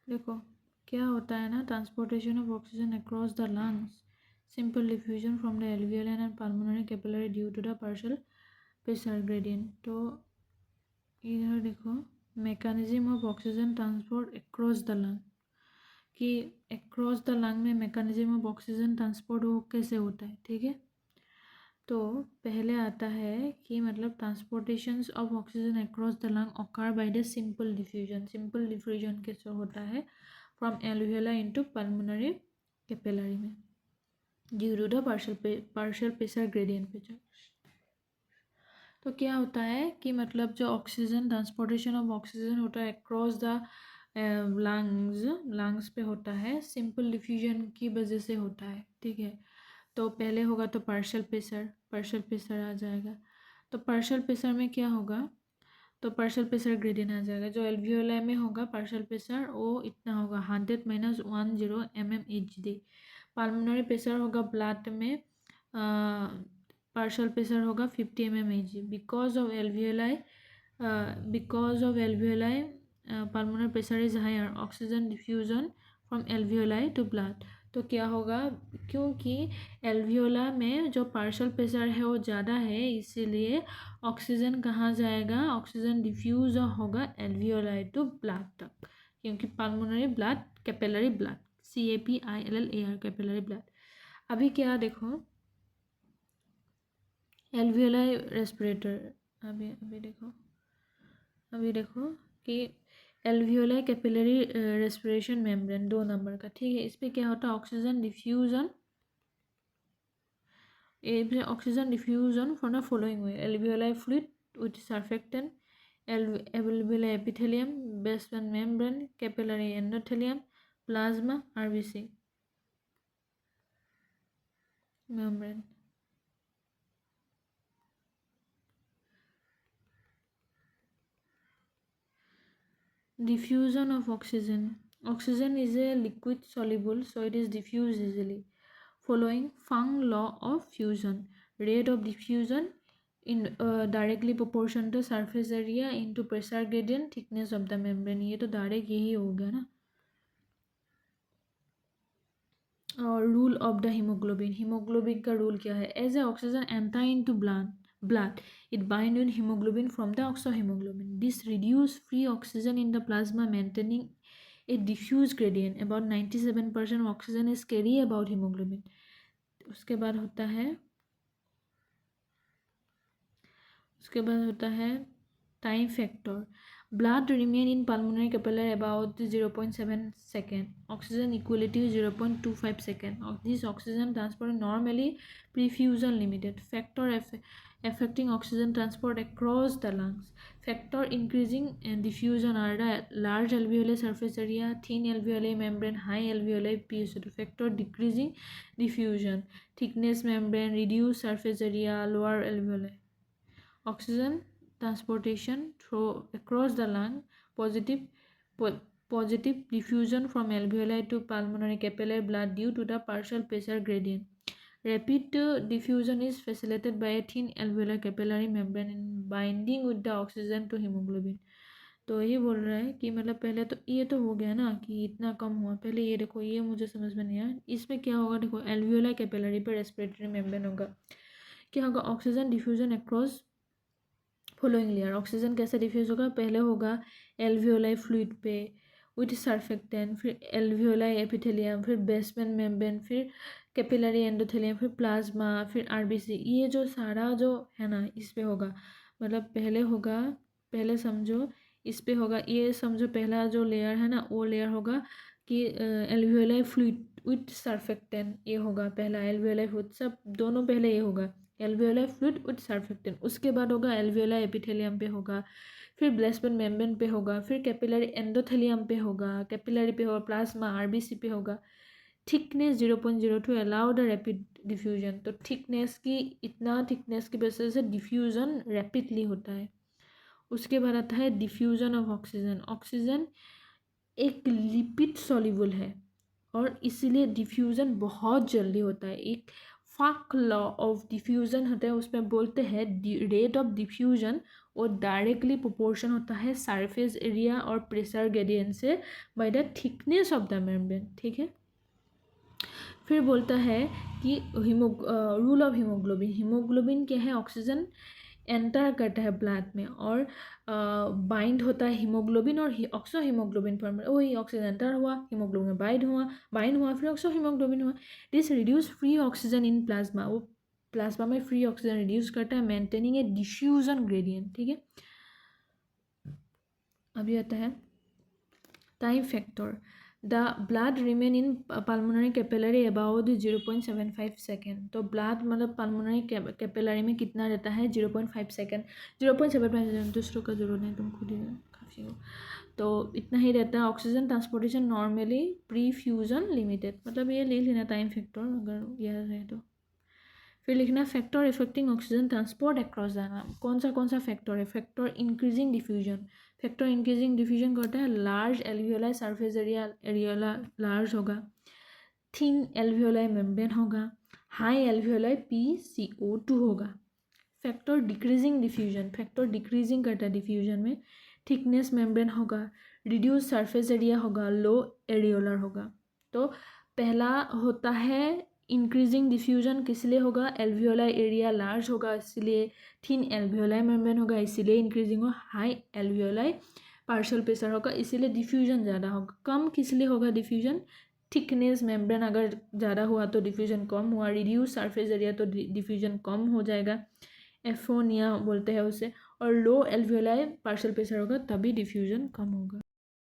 देखो क्या होता है ना, transportation of oxygen across the lungs, simple diffusion from the alveoli and pulmonary capillary due to the partial pressure gradient. तो इधर देखो mechanism of oxygen transport across the lung, कि अक्रॉस द लंग में मैकेनिज्म ऑफ ऑक्सीजन ट्रांसपोर्ट वो कैसे होता है, ठीक है। तो पहले आता है कि मतलब transportations of oxygen across the lung occur by the simple diffusion. Simple diffusion कैसे होता है, from alveoli into pulmonary capillary में due to the partial pressure gradient. तो क्या होता है कि मतलब जो ऑक्सीजन ट्रांसपोर्टेशन ऑफ ऑक्सीजन होता है अक्रॉस द लंग्स पे होता है, सिंपल डिफ्यूजन की वजह से होता है, ठीक है। तो पहले होगा तो पार्शियल प्रेशर आ जाएगा। तो पार्शियल प्रेशर में क्या होगा, तो पार्शियल प्रेशर ग्रेडियंट आ जाएगा। जो एल्वियोलाई में होगा पार्शियल प्रेशर वो इतना होगा 100 - 10 mmHg। पल्मोनरी प्रेशर होगा ब्लड में, पार्शियल प्रेशर होगा 50 mmHg। Because of alveoli pulmonary pressure is higher, oxygen diffusion from alveoli to blood। तो क्या होगा, क्योंकि एल्वियोला में जो पार्शियल प्रेशर है वो ज़्यादा है, इसीलिए ऑक्सीजन कहाँ जाएगा, ऑक्सीजन डिफ्यूज होगा एल्वियोलाई टू ब्लड तक, क्योंकि pulmonary blood capillary blood, CAPILLAR capillary blood. अभी क्या देखो एल्वियोलाई रेस्पिरेटर, अभी देखो कि alveoli capillary respiration membrane 2 number का, ठीक है। इस पर क्या होता है, oxygen diffusion from the following way, alveoli fluid with surfactant, alveoli epithelium, basement membrane, capillary endothelium, plasma, RBC membrane. Diffusion of oxygen. Oxygen is a liquid soluble, so it is diffused easily. Following Fung law of fusion, rate of diffusion in directly proportion to surface area into pressure gradient, thickness of the membrane। ये तो direct यही हो गया ना। और rule of the haemoglobin का rule क्या है, as a oxygen enter into blood, it bind with hemoglobin from the oxohemoglobin. This reduce free oxygen in the plasma, maintaining a diffuse gradient। About 97% oxygen is carry about hemoglobin। उसके बाद होता है time factor. Blood remain in pulmonary capillary about 0.7 second, oxygen equality 0.25 second. This oxygen transport normally perfusion limited. Factor affecting oxygen transport across the lungs, factor increasing diffusion are the large alveolar surface area, thin alveolar membrane, high alveolar pSO2, factor decreasing diffusion, thickness membrane, reduced surface area, lower alveoli। Oxygen transportation through across the lung, positive diffusion from alveoli to pulmonary capillary blood due to the partial pressure gradient। Rapid diffusion is facilitated by a thin alveolar capillary membrane in binding with the oxygen to hemoglobin। तो ये बोल रहा है कि मतलब पहले तो ये तो हो गया ना कि इतना कम हुआ, पहले ये देखो, ये मुझे समझ में नहीं आया। इसमें क्या होगा, देखो एल्वियोला कैपिलरी पर रेस्पिरेटरी मेम्ब्रेन होगा, क्या होगा, oxygen diffusion across following layer. Oxygen कैसे डिफ्यूज होगा, पहले होगा एल्वियोलाई फ्लूइड पे विथ सर्फेक्टेंट, फिर एल्वियोलाई एपिथेलियम, फिर बेसमेंट मेम्ब्रेन, फिर कैपिलरी एंडोथेलियम, फिर प्लाज्मा, फिर RBC। ये जो सारा जो है ना इस पे होगा, मतलब पहले समझो इस पे होगा, ये समझो पहला जो लेयर है ना वो लेयर होगा कि एल्वियोलाई फ्लूइड विथ सर्फेक्टेंट, ये होगा पहला एल्वियोलाई फ्लूइड, सब दोनों पहले ये होगा एल्वियोलाई फ्लूइड विथ सर्फेक्टेंट। उसके बाद होगा एल्वियोलाई एपिथेलियम पे होगा, फिर बेसमेंट मेम्ब्रेन पे होगा, फिर कैपिलरी एंडोथेलियम पे होगा, कैपिलरी पे होगा, प्लाज्मा RBC पे होगा। Thickness 0.02 allow the rapid diffusion. तो थिकनेस की, इतना थिकनेस की वजह से डिफ्यूजन रैपिडली होता है। उसके बाद आता है डिफ्यूजन ऑफ ऑक्सीजन। ऑक्सीजन एक लिपिड सॉल्युबल है और इसीलिए डिफ्यूजन बहुत जल्दी होता है। एक फाक लॉ ऑफ डिफ्यूजन होता है, उसमें बोलते हैं रेट ऑफ डिफ्यूजन वो डायरेक्टली प्रोपोर्शन होता है सरफेस एरिया और प्रेशर ग्रेडियंट से by the thickness of the membrane, ठीक है। फिर बोलता है कि रूल ऑफ हीमोग्लोबिन, हीमोग्लोबिन क्या है, ऑक्सीजन एंटर करता है ब्लड में और बाइंड होता है हीमोग्लोबिन और ऑक्सो हीमोग्लोबिन फॉर्म, वही ऑक्सीजन एंटर हुआ, हीमोग्लोबिन बाइंड हुआ फिर ऑक्सो हीमोग्लोबिन हुआ। This reduce free oxygen in plasma, वो प्लाज्मा में फ्री ऑक्सीजन रिड्यूस करता है, मेंटेनिंग ए डिफ्यूजन ग्रेडियंट, ठीक है। अभी आता है time factor, the blood remain in pulmonary capillary about 0.75 second. तो ब्लड मतलब पल्मोनरी कैपिलरी में कितना रहता है, 0.5 सेकेंड, 0.75 सेकेंड, दूसरों का जरूरत नहीं, तुम खुद ही काफ़ी हो, तो इतना ही रहता है। Oxygen transportation normally pre fusion limited, मतलब ये ले लेना टाइम फैक्टर अगर यह है तो। फिर लिखना factor affecting oxygen transport across the, कौन सा फैक्टर है, factor increasing diffusion, factor increasing diffusion करता है, large alveoli surface area large होगा, थिन एल्वियोलाई मेम्ब्रेन होगा, हाई एल्वियोलाई PCO2 होगा। Factor decreasing diffusion, factor decreasing करता है डिफ्यूजन में, थिकनेस मेम्ब्रेन होगा, रिड्यूस सरफेस एरिया होगा, लो एरियोलर होगा। तो पहला होता है इंक्रीजिंग डिफ्यूजन, किस लिए होगा, एल्वियोलाई एरिया लार्ज होगा इसलिए, थिन एल्वियोलाई मेम्ब्रेन होगा इसीलिए इंक्रीजिंग हो, हाई एल्वियोलाई पार्शियल प्रेशर होगा इसीलिए डिफ्यूजन ज़्यादा होगा, कम किस लिए होगा डिफ्यूजन, थिकनेस मेम्ब्रेन अगर ज़्यादा हुआ तो डिफ्यूजन कम हुआ, रिड्यूस सरफेस एरिया तो डिफ्यूजन कम हो जाएगा, एफोनिया बोलते हैं उसे, और लो एल्वियोलाई पार्शियल प्रेशर होगा तभी डिफ्यूजन कम होगा।